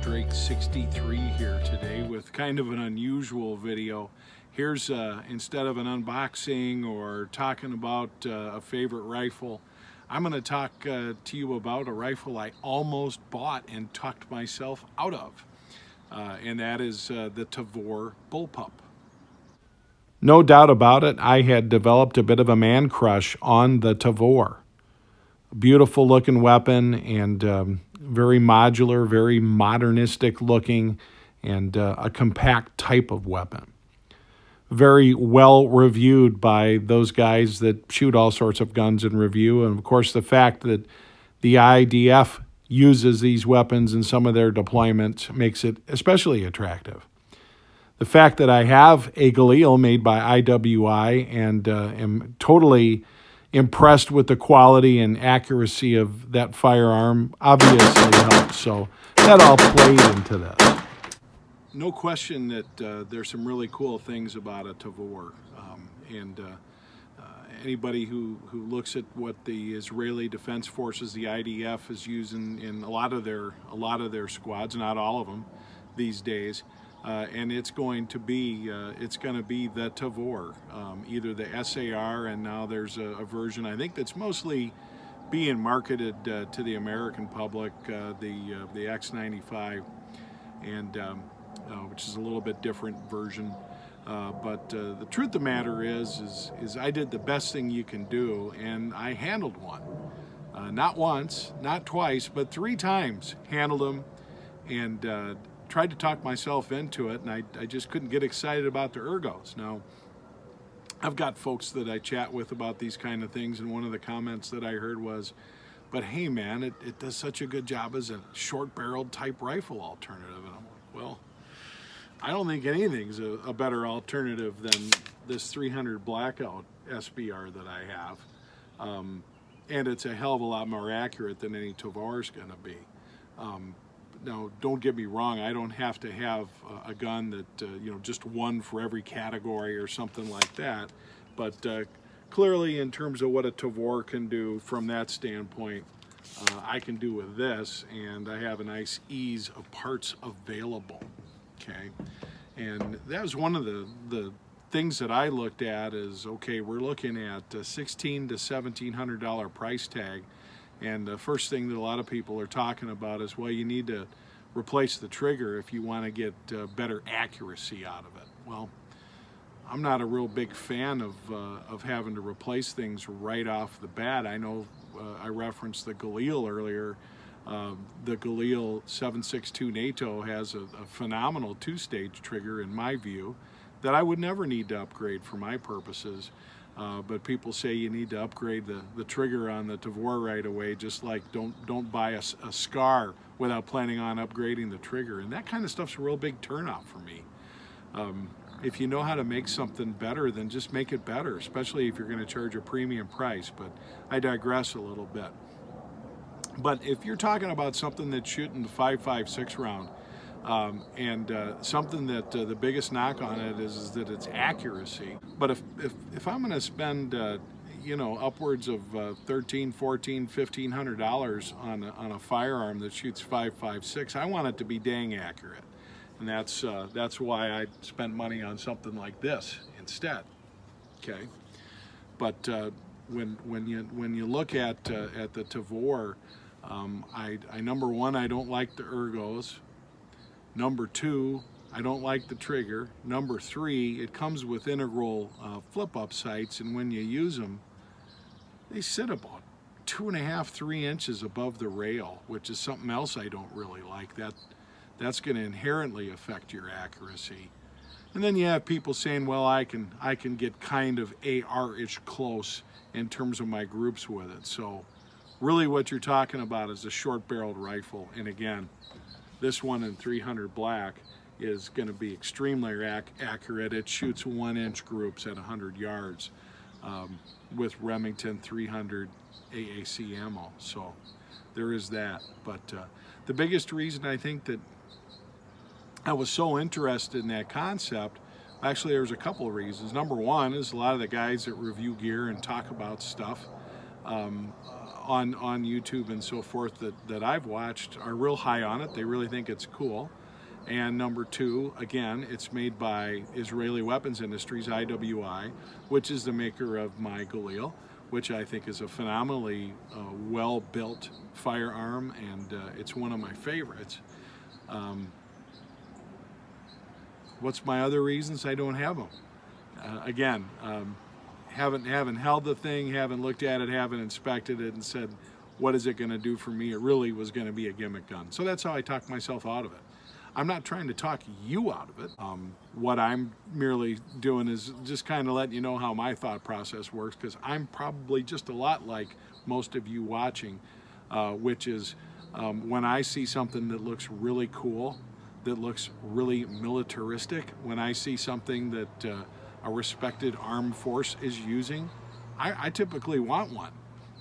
Drake 63 here today with kind of an unusual video. Here's instead of an unboxing or talking about a favorite rifle, I'm going to talk to you about a rifle I almost bought and talked myself out of, and that is the Tavor bullpup. No doubt about it, I had developed a bit of a man crush on the Tavor. Beautiful looking weapon, and very modular, very modernistic looking, and a compact type of weapon. Very well reviewed by those guys that shoot all sorts of guns in review. And of course the fact that the IDF uses these weapons in some of their deployments makes it especially attractive. The fact that I have a Galil made by IWI and am totally impressed with the quality and accuracy of that firearm obviously helps. So that all played into this. No question that there's some really cool things about a Tavor, and anybody who looks at what the Israeli Defense Forces, the IDF, is using in a lot of their squads, not all of them these days. And it's going to be the Tavor, either the SAR, and now there's a version I think that's mostly being marketed to the American public, the X95, and which is a little bit different version. But the truth of the matter is I did the best thing you can do, and I handled one, not once, not twice, but 3 times. Handled them, and tried to talk myself into it, and I just couldn't get excited about the ergos. Now, I've got folks that I chat with about these kind of things, and one of the comments that I heard was, but hey man, it does such a good job as a short-barreled type rifle alternative. And I'm like, well, I don't think anything's a better alternative than this 300 Blackout SBR that I have. And it's a hell of a lot more accurate than any Tavor's gonna be. Now, don't get me wrong, I don't have to have a gun that, just one for every category or something like that. But clearly, in terms of what a Tavor can do from that standpoint, I can do with this, and I have a nice ease of parts available, okay? And that was one of the things that I looked at is, okay, we're looking at $1,600 to $1,700 price tag. And the first thing that a lot of people are talking about is, well, you need to replace the trigger if you want to get better accuracy out of it. Well, I'm not a real big fan of having to replace things right off the bat. I know I referenced the Galil earlier. The Galil 7.62 NATO has a phenomenal 2-stage trigger, in my view, that I would never need to upgrade for my purposes. But people say you need to upgrade the trigger on the Tavor right away, just like don't buy a SCAR without planning on upgrading the trigger. And that kind of stuff's a real big turnoff for me. If you know how to make something better, then just make it better, especially if you're going to charge a premium price. But I digress a little bit. But if you're talking about something that's shooting the 5.56 round, and something that the biggest knock on it is that it's accuracy. But if I'm going to spend upwards of $1,300, $1,400, $1,500 on a firearm that shoots 5.56, I want it to be dang accurate, and that's why I spent money on something like this instead. Okay, but when you look at the Tavor, number one, I don't like the ergos. Number 2, I don't like the trigger. Number 3, it comes with integral flip-up sights, and when you use them, they sit about 2.5, 3 inches above the rail, which is something else I don't really like. That's going to inherently affect your accuracy. And then you have people saying, well, I can get kind of AR-ish close in terms of my groups with it. So really what you're talking about is a short-barreled rifle, and again, this one in 300 black is going to be extremely accurate. It shoots 1-inch groups at 100 yards with Remington 300 AAC ammo. So there is that. But the biggest reason I think that I was so interested in that concept, actually there's a couple of reasons. Number one is a lot of the guys that review gear and talk about stuff on YouTube and so forth that I've watched are real high on it. They really think it's cool. And number two, again, it's made by Israeli Weapons Industries, IWI, which is the maker of my Galil, which I think is a phenomenally well-built firearm, and it's one of my favorites. What's my other reasons? I don't have them. Again, haven't held the thing, haven't looked at it, haven't inspected it and said, what is it going to do for me? It really was going to be a gimmick gun. So that's how I talked myself out of it. I'm not trying to talk you out of it. What I'm merely doing is just kind of letting you know how my thought process works, because I'm probably just a lot like most of you watching, which is when I see something that looks really cool, that looks really militaristic, when I see something that a respected armed force is using, I typically want one.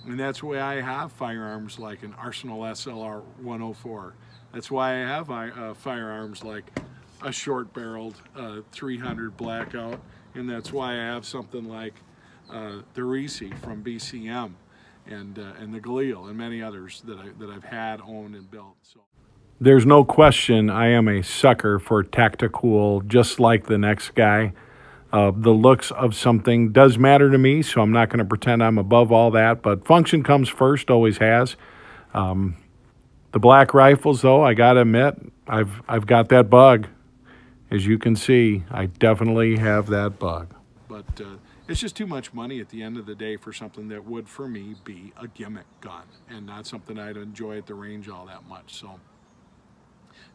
And that's why I have firearms like an Arsenal SLR 104. That's why I have firearms like a short-barreled 300 Blackout, and that's why I have something like the Risi from BCM, and the Galil, and many others that I've had, owned, and built. So there's no question I am a sucker for tactical, just like the next guy. The looks of something does matter to me, so I'm not going to pretend I'm above all that, but function comes first, always has. The black rifles, though, I got to admit, I've got that bug. As you can see, I definitely have that bug. But it's just too much money at the end of the day for something that would, for me, be a gimmick gun, and not something I'd enjoy at the range all that much. So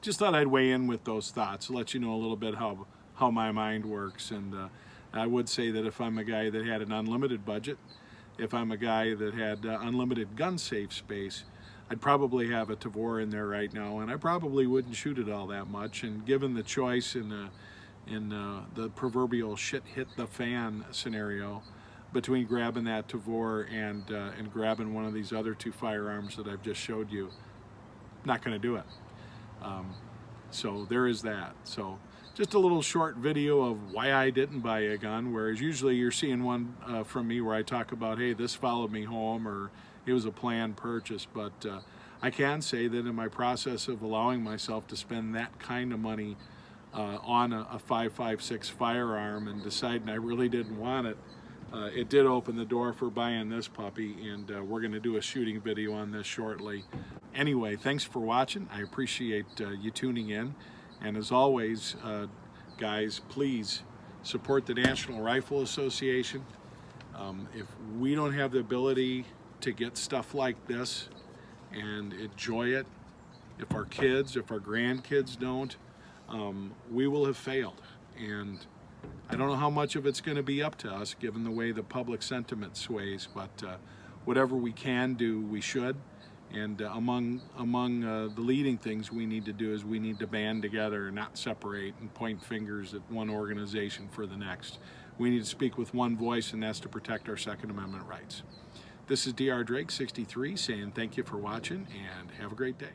just thought I'd weigh in with those thoughts, let you know a little bit how my mind works. And I would say that if I'm a guy that had an unlimited budget, if I'm a guy that had unlimited gun safe space, I'd probably have a Tavor in there right now, and I probably wouldn't shoot it all that much. And given the choice in the proverbial shit hit the fan scenario between grabbing that Tavor and grabbing one of these other two firearms that I've just showed you, not going to do it. So there is that. So just a little short video of why I didn't buy a gun, whereas usually you're seeing one from me where I talk about, hey, this followed me home, or it was a planned purchase. But I can say that in my process of allowing myself to spend that kind of money on a 5.56 firearm and deciding I really didn't want it, it did open the door for buying this puppy, and we're going to do a shooting video on this shortly. Anyway, thanks for watching. I appreciate you tuning in. And as always, guys, please support the National Rifle Association. If we don't have the ability to get stuff like this and enjoy it, if our kids, if our grandkids don't, we will have failed. And I don't know how much of it's going to be up to us given the way the public sentiment sways, but whatever we can do, we should. And among the leading things we need to do is we need to band together and not separate and point fingers at one organization for the next. We need to speak with one voice, and that's to protect our Second Amendment rights. This is Dr. Drake 63 saying thank you for watching, and have a great day.